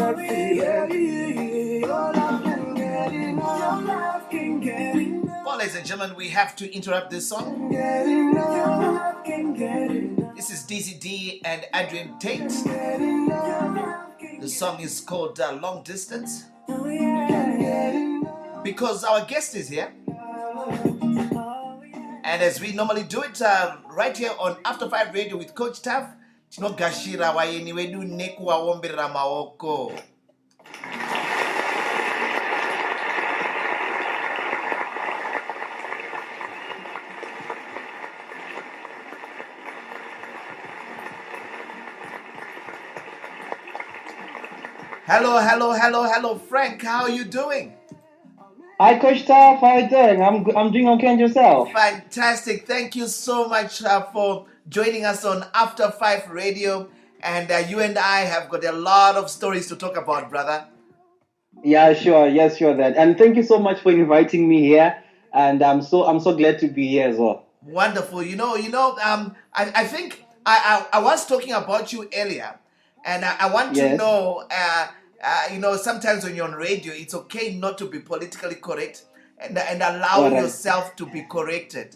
Well, ladies and gentlemen, we have to interrupt this song. This is DCD and Adrian Tate. The song is called Long Distance. Because our guest is here. And as we normally do it right here on After 5 Radio with Coach Taff, tinogashira wayeni wedu nekuwaomberera maoko. Hello, Frank. How are you doing? Hi, Coach Taff. How are you doing? I'm doing okay, and yourself? Fantastic. Thank you so much for joining us on After 5 Radio. And you and I have got a lot of stories to talk about, brother. Yeah, sure. Yes, sure. That. And thank you so much for inviting me here. And I'm so glad to be here as well. Wonderful. I think I was talking about you earlier, and I want to know. Sometimes when you're on radio, it's okay not to be politically correct and allow yourself to be corrected.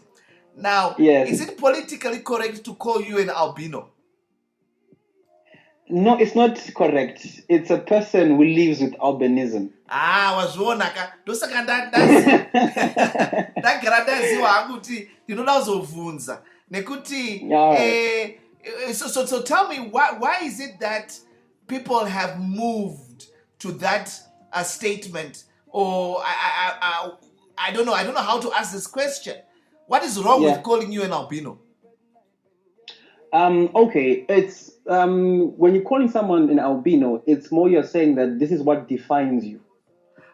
Now, is it politically correct to call you an albino? No, it's not correct. It's a person who lives with albinism. Wazvonaka. Ndosaka ndagara ndaziva hangu kuti ndinoda kuzobvunza nekuti so tell me why is it that people have moved to that statement, or I don't know how to ask this question. What is wrong with calling you an albino? Okay, it's when you're calling someone an albino, it's more you're saying that this is what defines you.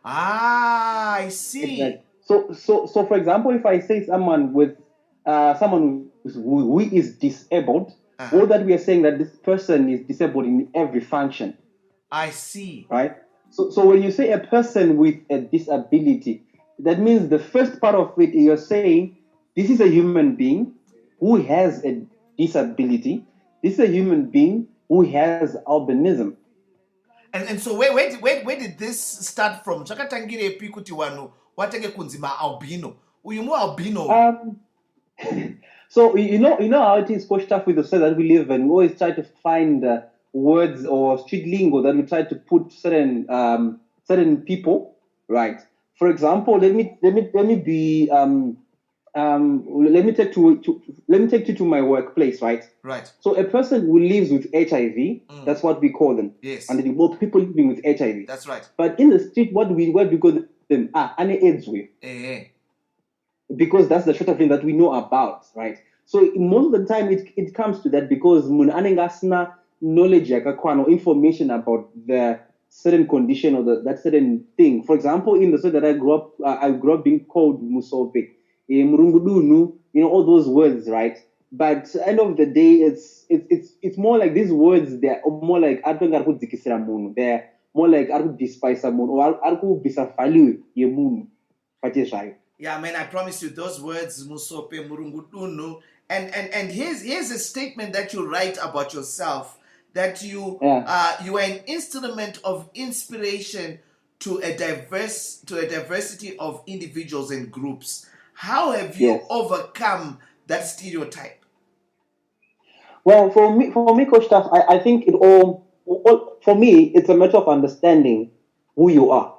I see. Like, so for example, if I say someone with someone who is disabled, or that we are saying that this person is disabled in every function. I see. Right? So when you say a person with a disability, that means the first part of it, you're saying this is a human being who has a disability. This is a human being who has albinism. And so where did this start from? Chakatangire kuti wanu watenge kunzima albino. Uyu albino. So you know how it is, Coach Taff, with the state that we live in. We always try to find words or street lingo that we try to put certain people, right? For example, let me take you to my workplace, right? Right. So a person who lives with HIV, that's what we call them. Yes. And both people living with HIV. That's right. But in the street, what we call them? AIDS with. Because that's the sort of thing that we know about, right? So most of the time it comes to that because anengasna knowledge or information about the certain condition or that certain thing. For example, in the state that I grew up being called musope, murungudunu, all those words, right? But at the end of the day, it's more like these words. They're more like they're more like despise someone or value yemun. Right? Yeah, man, I promise you those words, musope, murungudunu, and here's a statement that you write about yourself, that you are an instrument of inspiration to a diversity of individuals and groups. How have you overcome that stereotype? Well, for me, Coach Taff, I think for me, it's a matter of understanding who you are.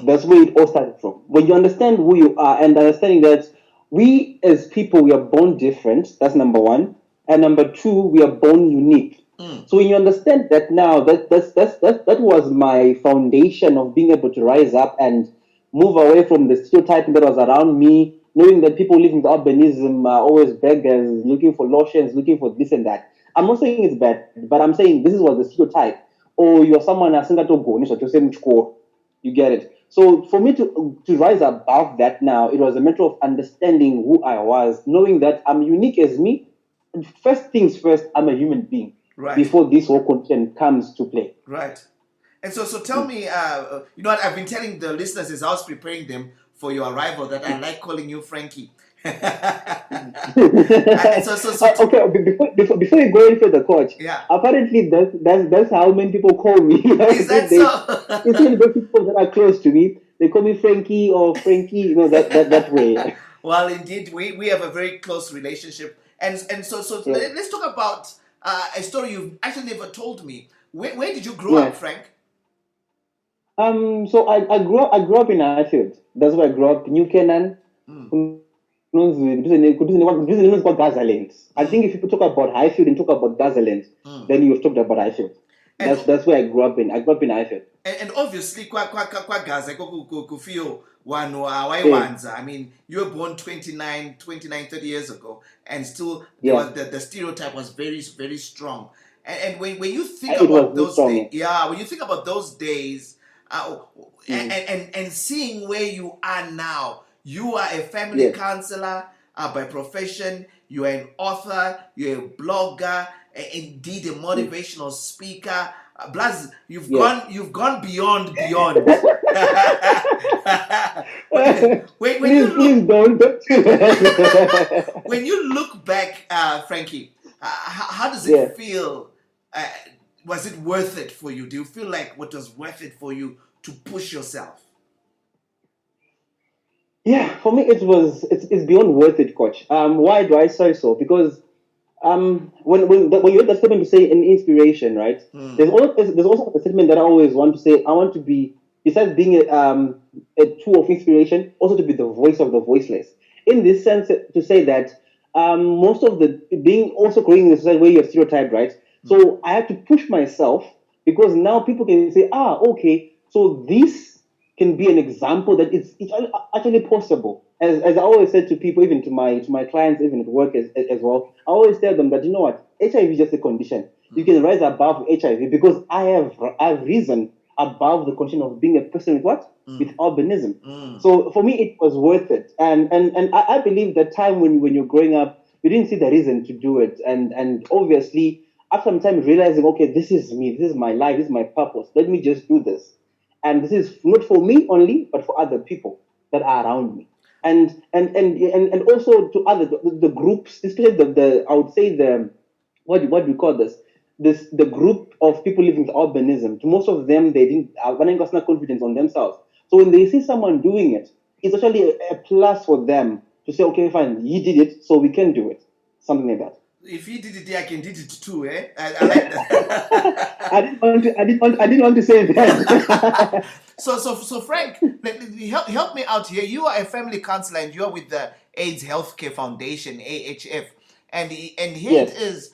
That's where it all started from. When you understand who you are and understanding that we as people, we are born different, that's number one. And number two, we are born unique. So when you understand that now, that was my foundation of being able to rise up and move away from the stereotype that was around me, knowing that people living with albinism are always beggars, looking for lotions, looking for this and that. I'm not saying it's bad, but I'm saying this was the stereotype. Or you're someone you get it. So for me to rise above that now, it was a matter of understanding who I was, knowing that I'm unique as me. First things first, I'm a human being. Right. Before this whole content comes to play. Right. And so tell me, you know what, I've been telling the listeners as I was preparing them for your arrival that I like calling you Frankie. Okay, before you go into the coach, yeah. apparently that's how many people call me. Is that It's so? really the people that are close to me. They call me Frankie or Frankie, that way. Well, indeed, we have a very close relationship, and so Yeah. let's talk about a story you've actually never told me. Where did you grow up, Yeah. Frank? So I grew up in Highfield. That's where I grew up, New Canaan. Mm, This is called Gazaland. I mm, think if people talk about Highfield and talk about Gazaland, mm. then you've talked about Highfield. And That's where I grew up in. I grew up in Highfield. and obviously kwa Gaza kufio wanu Yeah. waiwanza. I mean, you were born 30 years ago, and still Yeah. the stereotype was very very strong. And when you think It was about very those strong. days, Yeah. yeah, when you think about those days, Mm. and seeing where you are now, you are a family Yes. counselor by profession. You are an author. You're a blogger. Indeed, a Mm. motivational speaker. Blaz, Yes. you've gone beyond. When Please, you look please don't do that. when you look back, Frankie, how does it Yeah. feel? Uh, was it worth it for you? Do you feel like what was worth it for you to push yourself? Yeah, for me it's beyond worth it, coach. Why do I say so? Because when you have the statement to say an inspiration, right? Mm, There's also a statement that I always want to say. I want to be, besides being a tool of inspiration, also to be the voice of the voiceless. In this sense, to say that most of the being also growing in a society where you're stereotyped, right? mm, So I have to push myself because now people can say, okay, so this can be an example that it's actually possible. As I always said to people, even to my clients, even at work as well, I always tell them that you know what, HIV is just a condition. You mm, can rise above HIV because I've risen above the condition of being a person with what? mm, With albinism. mm. So for me, it was worth it, and I believe that time when you're growing up, you didn't see the reason to do it, and obviously after some time realizing, okay, this is me, this is my life, this is my purpose. Let me just do this, and this is not for me only, but for other people that are around me, and also to other the groups, especially the I would say the what do we call this the group of people living with albinism. To most of them, they didn't have confidence on themselves. So when they see someone doing it, it's actually a plus for them to say, okay, fine, he did it, so we can do it, something like that. If he did it, I can did it too. I like I that. didn't want to. I didn't want to say that. So Frank, help me out here. You are a family counselor and you are with the AIDS Healthcare Foundation (AHF), and here it Yes. is.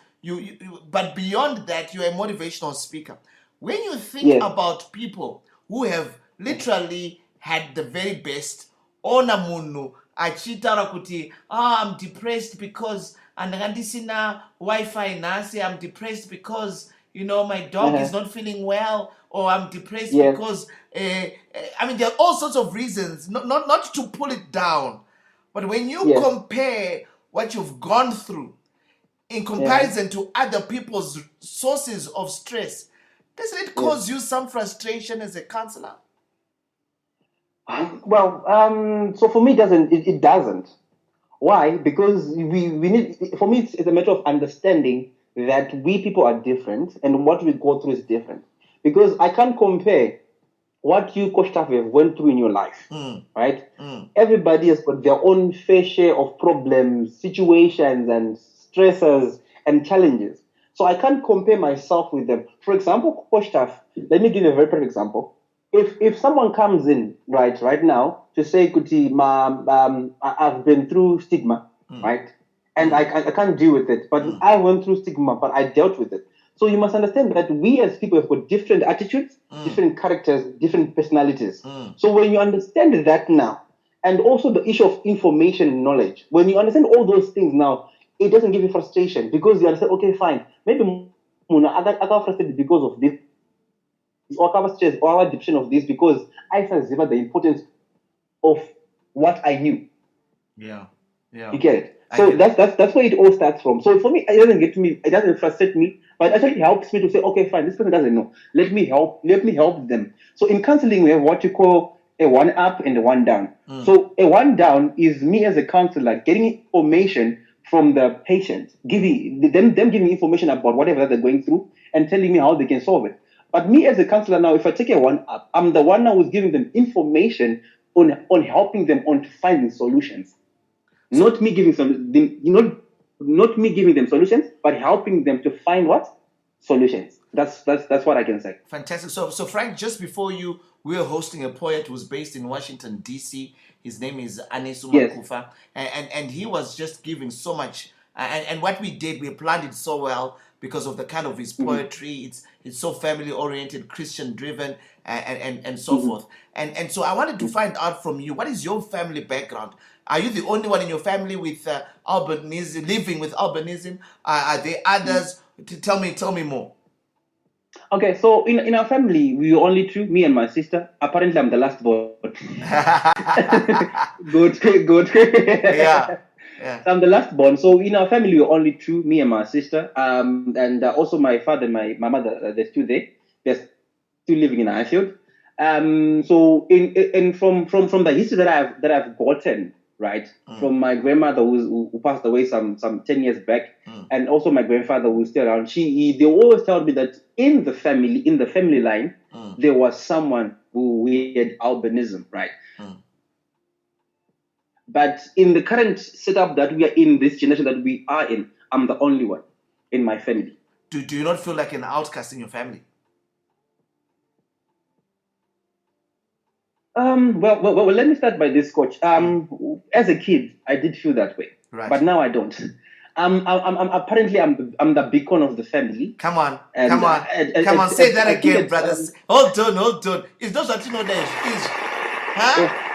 But beyond that, you're a motivational speaker. When you think Yes. about people who have literally had the very best, ona munhu achitaura kuti I'm depressed because andikandisina Wi-Fi nhasi, I'm depressed because my dog is Uh-huh. not feeling well, or I'm depressed Yes. because I mean there are all sorts of reasons, not to pull it down, but when you Yes. compare what you've gone through in Yeah. comparison to other people's sources of stress, doesn't it Yes. cause you some frustration as a counselor? Well, so for me, it doesn't. Why? Because we need. For me, it's a matter of understanding that we people are different and what we go through is different. Because I can't compare what you, Coach Taff, have went through in your life, Mm, right? mm, Everybody has got their own fair share of problems, situations, and stressors and challenges. So I can't compare myself with them. For example, Coach Taff, let me give you a very perfect example. If someone comes in right now to say, Kuti, I've been through stigma, mm, right? And I can't deal with it, but mm, I went through stigma, but I dealt with it. So you must understand that we as people have got different attitudes, mm, different characters, different personalities. mm. So when you understand that now, and also the issue of information and knowledge, when you understand all those things now, it doesn't give you frustration because you understand, okay, fine, maybe I got frustrated because of this, or I got stressed, or I got depression of this because I saw the importance of what I knew. Yeah, You yeah, get it? I So get it. that's where it all starts from. So for me, it doesn't get to me, it doesn't frustrate me, but it actually helps me to say, okay, fine, this person doesn't know. Let me help them. So in counseling, we have what you call a one up and a one down. So a one down is me as a counselor getting information from the patient, giving them giving information about whatever they're going through and telling me how they can solve it. But me as a counselor now, if I take a one up, I'm the one now who's giving them information on helping them on finding solutions. Not me giving not me giving them solutions, but helping them to find what? Solutions. That's what I can say. Fantastic. So Frank, just before you, we are hosting a poet who's based in Washington, D.C. His name is Anesu Makufa. Yes. And he was just giving so much. And what we did, we planned it so well because of the kind of his poetry. It's so family oriented, Christian driven, and so forth. And so I wanted to find out from you, what is your family background? Are you the only one in your family with albinism, living with albinism? Are there others? Tell me more. Okay, so in our family, we were only two, me and my sister. Apparently, I'm the last born. Good. Yeah. So I'm the last born. So in our family, we were only two, me and my sister. And also my father and my mother, they're still there. They're still living in Highfield. So from the history that I've gotten, right, from my grandmother who passed away some 10 years back, and also my grandfather who's still around, they always tell me that in the family line, there was someone who had albinism, right? But in the current setup that we are in, this generation that we are in, I'm the only one in my family. Do you not feel like an outcast in your family? Well, let me start by this, Coach. As a kid, I did feel that way, right, but now I don't. I'm apparently I'm the beacon of the family. Come on, say that again, brothers. Hold on. It's not that you know that is, huh?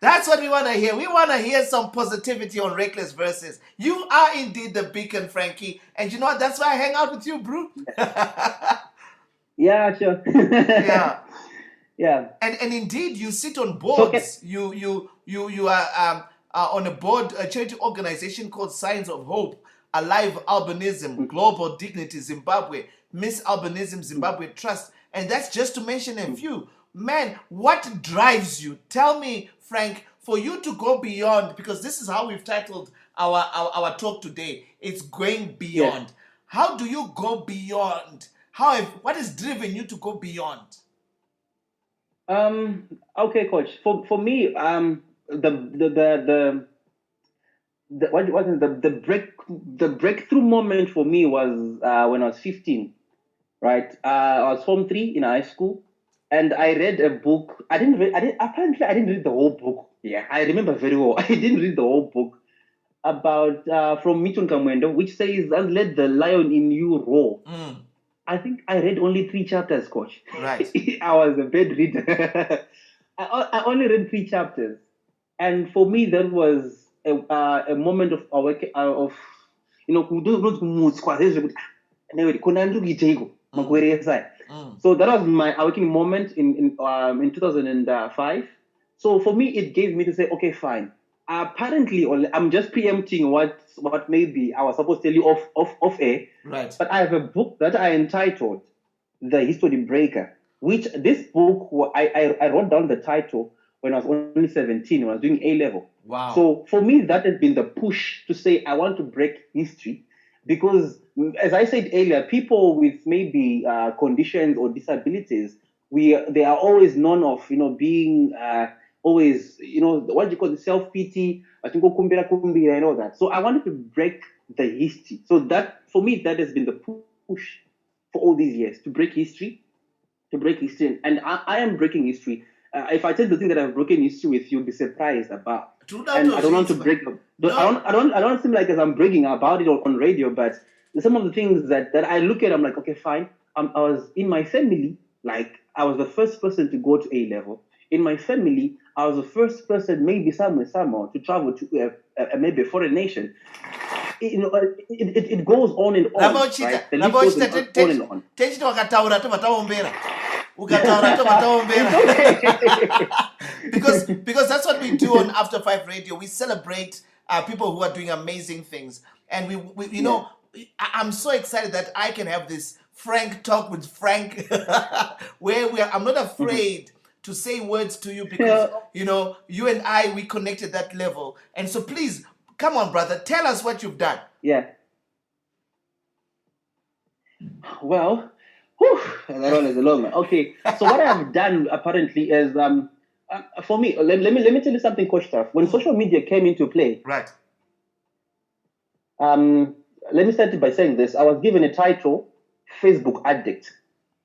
That's what we want to hear. We want to hear some positivity on Reckless Verses. You are indeed the beacon, Frankie, and you know what? That's why I hang out with you, bro. Yeah, sure. Yeah. And indeed, you sit on boards. You are on a board, a charity organization called Signs of Hope, Alive Albinism, Global Dignity Zimbabwe, Miss Albinism Zimbabwe Trust, and that's just to mention a few. Man, what drives you? Tell me, Frank, for you to go beyond, because this is how we've titled our talk today. It's going beyond. Yeah. How do you go beyond? What has driven you to go beyond? Okay, Coach. For me, the breakthrough moment for me was when I was 15. Right, I was Form 3 in high school, and I read a book. Apparently, I didn't read the whole book. Yeah, I remember very well. I didn't read the whole book about from Frank Nyamaundero, which says, "Let the lion in you roar." I think I read only 3 chapters, Coach. Right. I was a bad reader. I only read 3 chapters, and for me that was a moment of So that was my awakening moment in 2005. So for me, it gave me to say, okay, fine. Apparently, I'm just preempting what maybe I was supposed to tell you off air. Right. But I have a book that I entitled The History Breaker, which this book, I wrote down the title when I was only 17, when I was doing A-level. Wow. So for me, that has been the push to say I want to break history, because as I said earlier, people with maybe conditions or disabilities, they are always known of being always what do you call the self-pity, I think kumbira and all that. So I wanted to break the history. So that for me, that has been the push for all these years, to break history, and I am breaking history. If I tell the thing that I've broken history with, you'll be surprised about. And I don't want to break them. No. I don't seem like as I'm bragging about it on radio, but some of the things that I look at, I'm like, okay, fine. I was in my family, like I was the first person to go to A-level. In my family, I was the first person, maybe somehow, to travel to maybe a foreign nation. It goes on and on. Right? The list goes on and on. because that's what we do on After 5 Radio. We celebrate people who are doing amazing things, and we I'm so excited that I can have this Frank Talk with Frank, where I'm not afraid to say words to you because, you and I, we connect at that level. And so please, come on, brother, tell us what you've done. Yeah. Well, whew, that one is a long one. Okay, so what I've done apparently is, for me, let me tell you something, Coach Taff. When social media came into play, right. Let me start by saying this. I was given a title, Facebook Addict,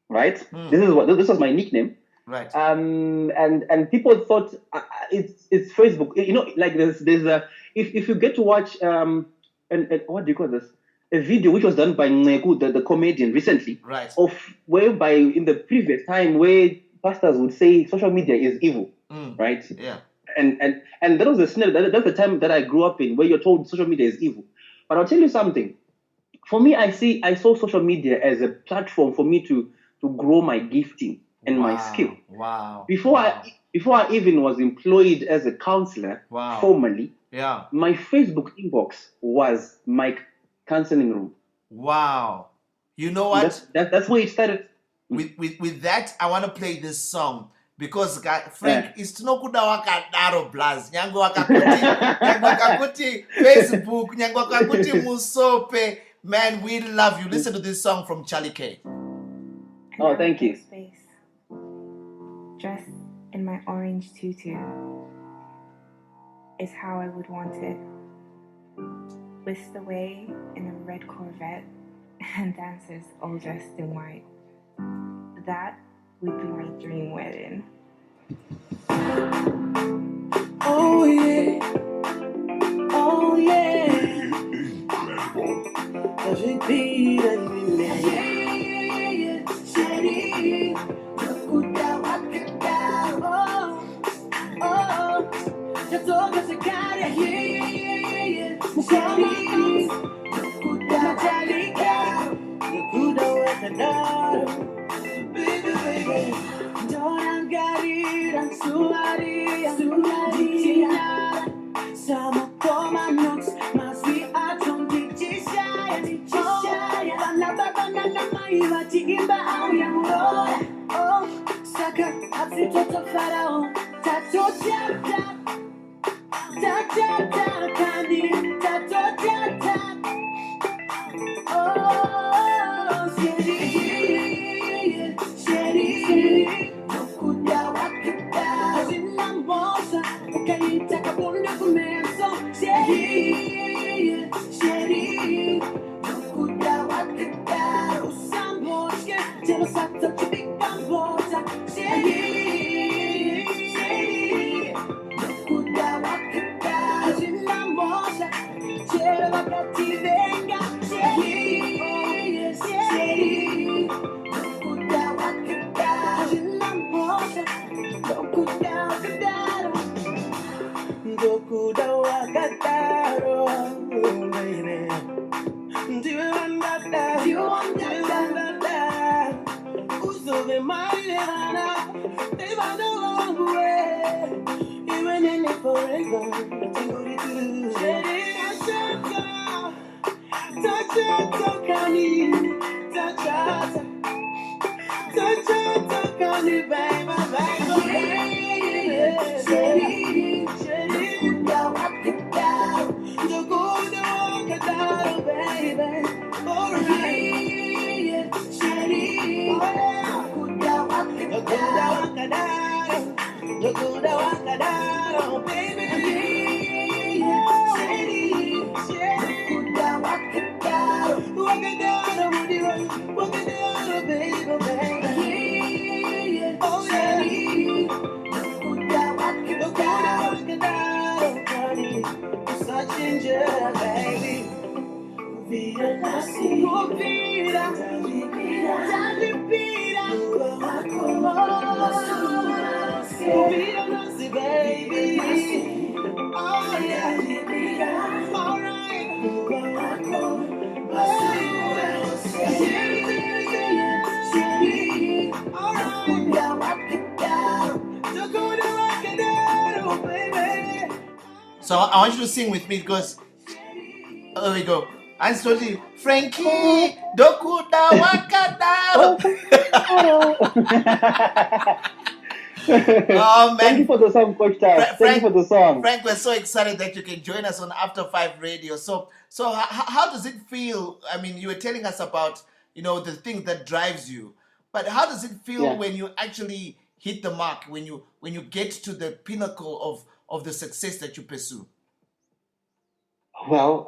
right? This was my nickname. Right. And people thought it's Facebook. Like there's a, if you get to watch and what do you call this? A video which was done by Ngeku, the comedian, recently, right? Of whereby in the previous time where pastors would say social media is evil, right? Yeah. And that was that's the time that I grew up in, where you're told social media is evil. But I'll tell you something. For me, I saw social media as a platform for me to grow my gifting and my skill. Wow. Before I even was employed as a counselor formally, my Facebook inbox was my counseling room. Wow. You know what? That's where it started. With that, I want to play this song. Because Frank is tinokuda wakadaro blaz nyango wakakuti Facebook nyango wakakuti musope. Man, we love you. Listen to this song from Charlie K. Oh, thank you. Space. Dressed in my orange tutu is how I would want it. Whisked away in a red Corvette and dancers all dressed in white. That would be my dream wedding. Oh yeah, oh yeah. So I want you to sing with me because, there we go. And slowly, Frankie, Dokuda Wakadaro. Oh Thank you man, for the song, Coach Taff. Thank you Frank, for the song. Frank, we're so excited that you can join us on After Five Radio. So how does it feel? I mean, you were telling us about the thing that drives you, but how does it feel Yeah. when you actually hit the mark? When you get to the pinnacle of the success that you pursue? Well,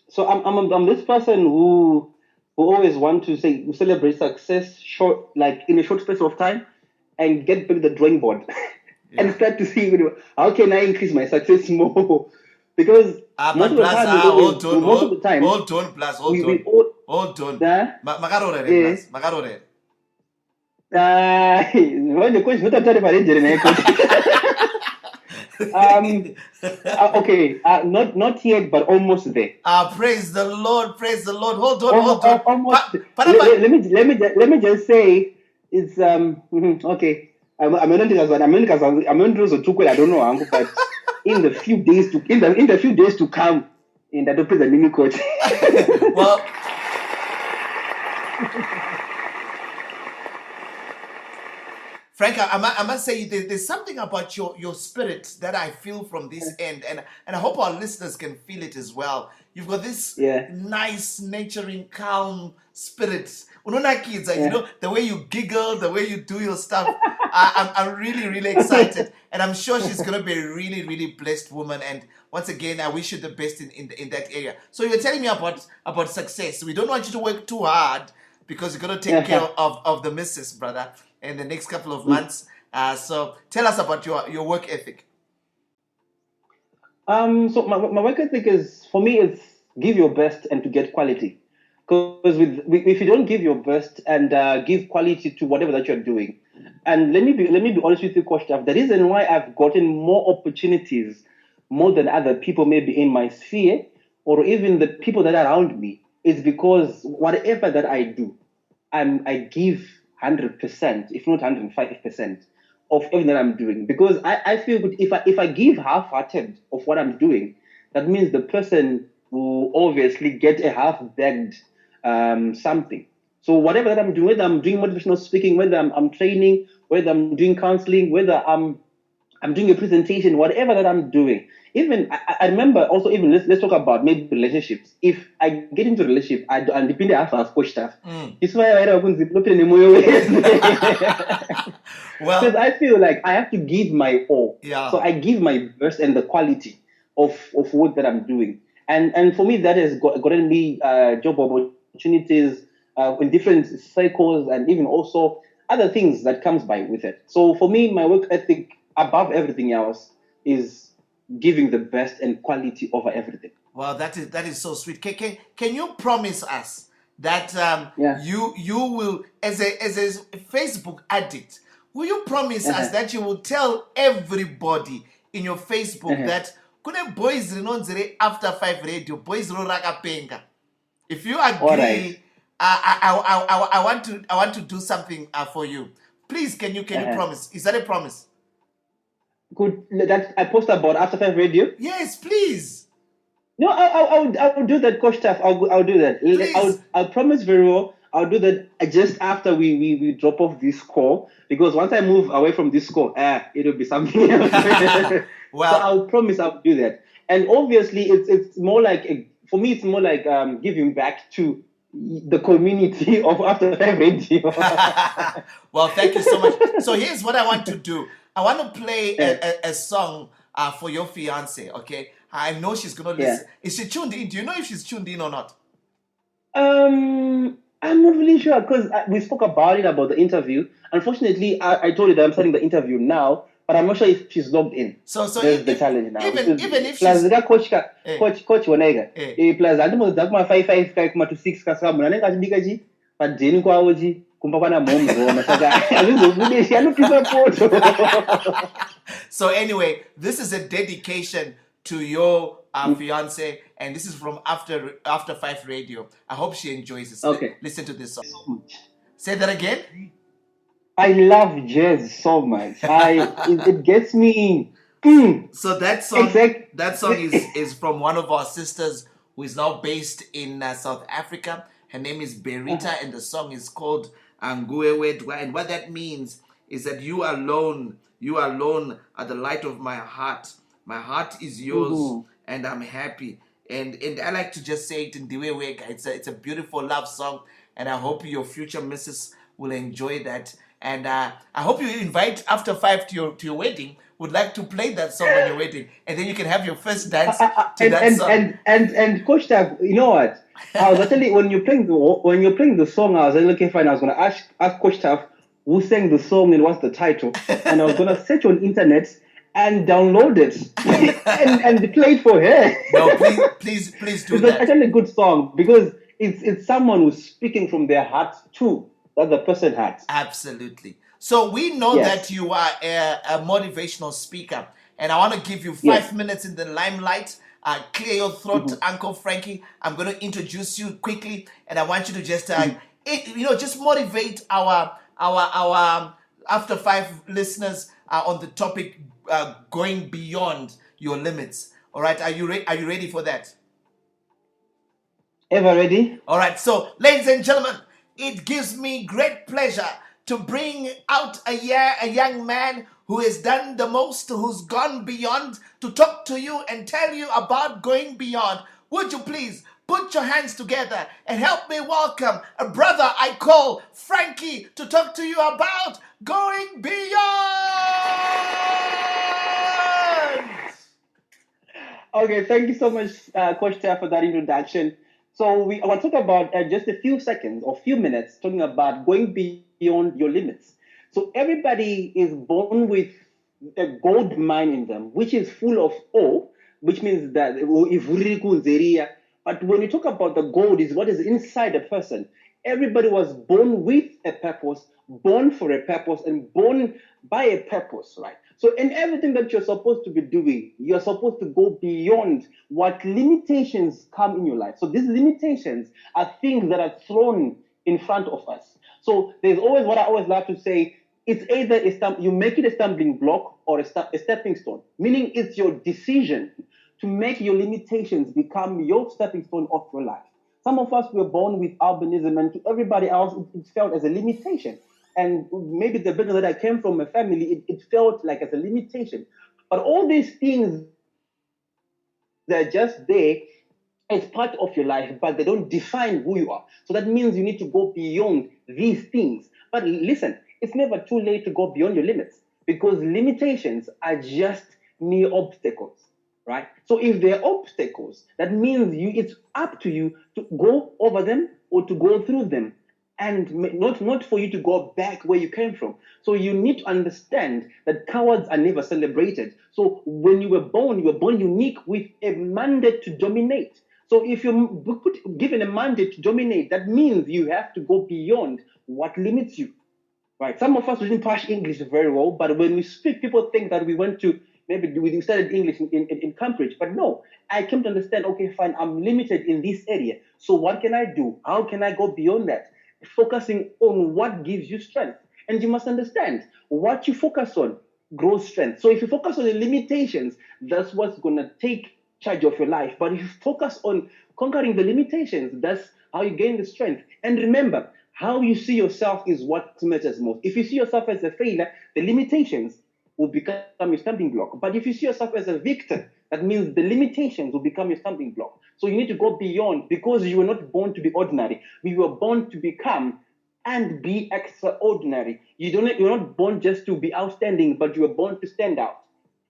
so I'm this person who always want to say celebrate success in a short space of time, and get back to the drawing board and start to see how can I increase my success more, because most of the time hold on, plus we all hold on. nah, Makarore, eh, plus makarore. when the coach not tell the okay, not yet, but almost there. Praise the Lord, praise the Lord. Hold on. Almost. Let me just say it's okay. I'm not I don't know, uncle, but in the few days to come, in that the mini coach. Well, Frank, I must say there's something about your spirit that I feel from this end, and I hope our listeners can feel it as well. You've got this nice, nurturing, calm spirit. Unona kids, the way you giggle, the way you do your stuff. I'm really, really excited, and I'm sure she's gonna be a really, really blessed woman. And once again, I wish you the best in that area. So you're telling me about success. We don't want you to work too hard, because you're gonna take care of the missus, brother, in the next couple of months. So tell us about your work ethic. So my work ethic is, for me, it's give your best and to get quality. Because if you don't give your best and give quality to whatever that you're doing, and let me be honest with you, Coach Taff, the reason why I've gotten more opportunities more than other people maybe in my sphere, or even the people that are around me, is because whatever that I do, I give 100%, if not 105%, of everything that I'm doing. Because I feel good if I give half-hearted of what I'm doing, that means the person will obviously get a half-bagged something. So whatever that I'm doing, whether I'm doing motivational speaking, whether I'm training, whether I'm doing counseling, whether I'm doing a presentation, whatever that I'm doing. Even I remember also, even let's talk about maybe relationships. If I get into a relationship, I depend on Coach Staff. It's why I don't Well, because I feel like I have to give my all. Yeah. So I give my best and the quality of work that I'm doing. And for me, that has gotten me job opportunities in different cycles, and even also other things that comes by with it. So for me, my work ethic above everything else is giving the best and quality over everything. Wow, that is so sweet. Can you promise us that you will, as a Facebook addict, will you promise us that you will tell everybody in your Facebook that kune boys rinonzere After Five Radio, boys rakapenga? If you agree, I want to do something for you. Please, can you promise? Is that a promise? Good. That I post about After Five Radio. Yes, please. No, I will do that, Coach Taff. I'll do that. Please. I'll promise very well. I'll do that just after we drop off this call, because once I move away from this call, it'll be something else. Well, so I'll promise I'll do that. And obviously, it's more like for me, it's more like giving back to the community of After Five Radio. Well, thank you so much. So here's what I want to do. I want to play a song for your fiance. Okay, I know she's gonna listen. Is she tuned in? Do you know if she's tuned in or not? I'm not really sure, because we spoke about the interview. Unfortunately, I told you that I'm starting the interview now, but I'm not sure if she's logged in. So there's the challenge now. Even if plus she's coach wanega plus andimozakuma 5 to 6 kasamu nanenga chidikaji padeni kwawoji kumba kwana momzona saka azizobudesha anopisa poto. So anyway, this is a dedication to your fiance, and this is from After Five Radio. I hope she enjoys this. Okay. Listen to this song. Say that again. I love jazz so much. It gets me in. So that song is from one of our sisters who is now based in South Africa. Her name is Berita, and the song is called Nguwe Wedwa. And what that means is that you alone are the light of my heart. My heart is yours, and I'm happy. And I like to just say it in the way it's a beautiful love song, and I hope your future missus will enjoy that. And I hope you invite After 5 to your wedding. Would like to play that song on your wedding, and then you can have your first dance to that song. And Coach Tav, you know what? I was actually when you're playing the song, I was looking fine. I was gonna ask Coach Tav who sang the song and what's the title, and I was gonna search on internet and download it and play it for her. No, please do that. It's actually a good song because it's someone who's speaking from their heart too, that the person has. Absolutely. So we know that you are a motivational speaker, and I want to give you 5 minutes in the limelight. Clear your throat, Uncle Frankie. I'm going to introduce you quickly, and I want you to just, just motivate our After 5 listeners on the topic going beyond your limits. All right, are you ready for that? Ever ready? All right. So, ladies and gentlemen, it gives me great pleasure to bring out a young man who has done the most, who's gone beyond, to talk to you and tell you about going beyond. Would you please put your hands together and help me welcome a brother I call Frankie to talk to you about going beyond. Okay, thank you so much, Coach Taf, for that introduction. So I want to talk about just a few seconds or few minutes talking about going beyond your limits. So everybody is born with a gold mine in them, which is full of ore, which means that but when we talk about the gold is what is inside a person. Everybody was born with a purpose, born for a purpose, and born by a purpose, right? So in everything that you're supposed to be doing, you're supposed to go beyond what limitations come in your life. So these limitations are things that are thrown in front of us. So there's always what I always like to say, it's either you make it a stumbling block or a stepping stone, meaning it's your decision to make your limitations become your stepping stone of your life. Some of us were born with albinism, and to everybody else, it felt as a limitation. And maybe the background that I came from, a family, it felt like as a limitation. But all these things, they're just there as part of your life, but they don't define who you are. So that means you need to go beyond these things. But listen, it's never too late to go beyond your limits, because limitations are just mere obstacles, right? So if they're obstacles, that means it's up to you to go over them or to go through them, and not for you to go back where you came from. So you need to understand that cowards are never celebrated. So when you were born unique with a mandate to dominate. So if you're given a mandate to dominate, that means you have to go beyond what limits you, right? Some of us didn't pass English very well, but when we speak, people think that we went to, maybe we studied English in Cambridge, but no, I came to understand, okay, fine, I'm limited in this area. So what can I do? How can I go beyond that? Focusing on what gives you strength. And you must understand, what you focus on grows strength. So if you focus on the limitations, that's what's going to take charge of your life. But if you focus on conquering the limitations, that's how you gain the strength. And remember, how you see yourself is what matters most. If you see yourself as a failure, the limitations will become your stumbling block. But if you see yourself as a victor, that means the limitations will become your stumbling block. So you need to go beyond, because you were not born to be ordinary. We were born to become and be extraordinary. You're not born just to be outstanding, but you were born to stand out.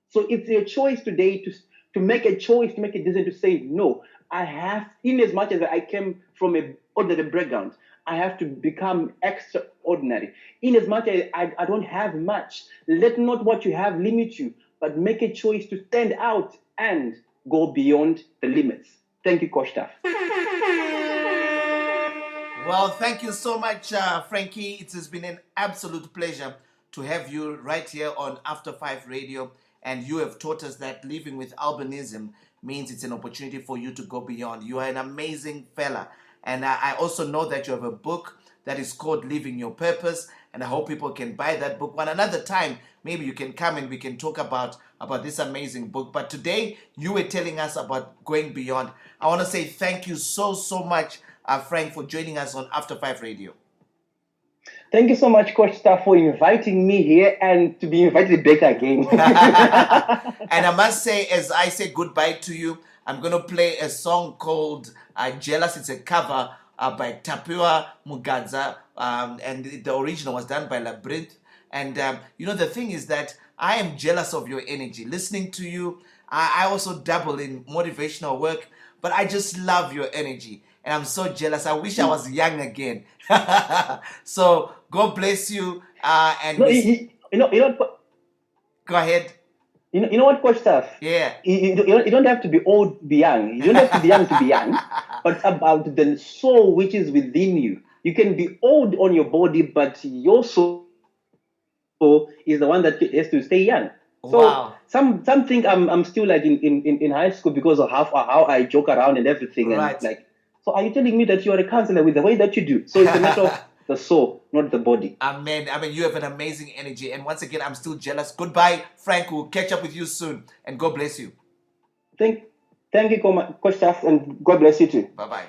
So it's your choice today to make a choice, to make a decision to say, no, I have, in as much as I came from an ordinary background, I have to become extraordinary. In as much as I don't have much, let not what you have limit you, but make a choice to stand out and go beyond the limits. Thank you, Coach Taff. Well, thank you so much, Frankie. It has been an absolute pleasure to have you right here on After 5 Radio. And you have taught us that living with albinism means it's an opportunity for you to go beyond. You are an amazing fella. And I also know that you have a book that is called Living Your Purpose. And I hope people can buy that book. One another time, maybe you can come and we can talk about this amazing book. But today, you were telling us about going beyond. I want to say thank you so much, Frank, for joining us on After 5 Radio. Thank you so much, Coach Staff, for inviting me here and to be invited back again. And I must say, as I say goodbye to you, I'm going to play a song called Jealous. It's a cover by Tapua Mugadza, and the original was done by Labyrinth. And, the thing is that I am jealous of your energy. Listening to you, I also dabble in motivational work, but I just love your energy. And I'm so jealous. I wish I was young again. So God bless you. And go ahead. You know what, Coach Staff? Yeah. You don't have to be old to be young. You don't have to be young to be young. But about the soul which is within you. You can be old on your body, but your soul is the one that has to stay young. So wow. Some think I'm still like in high school because of how I joke around and everything. Right. And like, so are you telling me that you are a counselor with the way that you do? So it's a matter of the soul, not the body. Amen. I mean, you have an amazing energy. And once again, I'm still jealous. Goodbye, Frank. We'll catch up with you soon. And God bless you. Thank you, Coach Staff, and God bless you too. Bye-bye.